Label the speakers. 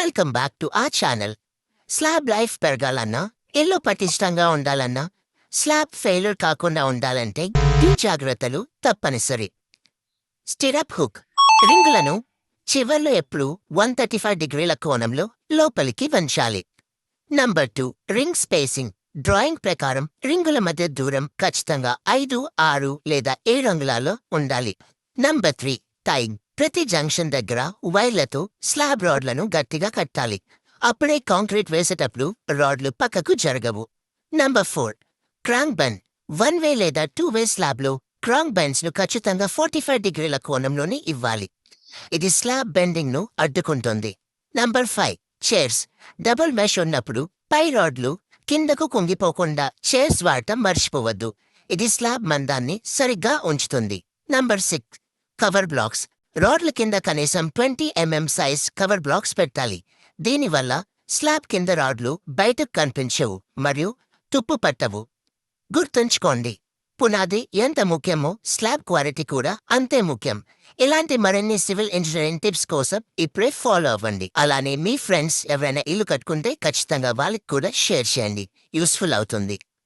Speaker 1: Welcome back to ఆ channel. Slab life పెరగాలన్నా, ఇల్లు పటిష్టంగా ఉండాలన్నా, స్లాబ్ ఫెయిల్యూర్ కాకుండా ఉండాలంటే ఈ జాగ్రత్తలు తప్పనిసరి. స్టిరప్ హుక్ రింగులను చివర్లో ఎప్పుడు 135 డిగ్రీల కోణంలో లోపలికి వంచాలి. Number 2 ring spacing. డ్రాయింగ్ ప్రకారం రింగుల మధ్య దూరం ఖచ్చితంగా 5, 6 లేదా 7 అంగుళాల్లో ఉండాలి. Number 3 tying. ప్రతి జంక్షన్ దగ్గర వైర్లతో స్లాబ్ రాడ్లను గట్టిగా కట్టాలి. అప్పుడే కాంక్రీట్ వేసేటప్పుడు రాడ్లు పక్కకు జరగవు. Number 4 crank bend. 1 వే లేదా 2 వే స్లాబ్లో క్రాంక్ బెండ్స్ ను ఖచ్చితంగా 45 డిగ్రీల కోణంలోనే ఇవ్వాలి. ఇది స్లాబ్ బెండింగ్ ను అడ్డుకుంటుంది. Number 5 chairs. డబుల్ మెష్ ఉన్నప్పుడు పై రాడ్లు కిందకు కుంగిపోకుండా చైర్స్ వాడటం మర్చిపోవద్దు. ఇది స్లాబ్ మందాన్ని సరిగ్గా ఉంచుతుంది. Number 6 cover blocks. రాడ్ల కింద కనీసం 20 mm సైజ్ కవర్ బ్లాక్స్ పెట్టాలి. దీనివల్ల స్లాబ్ కింద రాడ్లు బయటకు కనిపించవు మరియు తుప్పు పట్టవు. గుర్తుంచుకోండి, పునాది ఎంత ముఖ్యమో స్లాబ్ క్వాలిటీ కూడా అంతే ముఖ్యం. ఇలాంటి మరిన్ని సివిల్ ఇంజనీరింగ్ టిప్స్ కోసం ఇప్పుడే ఫాలో అవ్వండి. అలానే మీ ఫ్రెండ్స్ ఎవరైనా ఇల్లు కట్టుకుంటే ఖచ్చితంగా వాళ్ళకి కూడా షేర్ చేయండి. యూస్ఫుల్ అవుతుంది.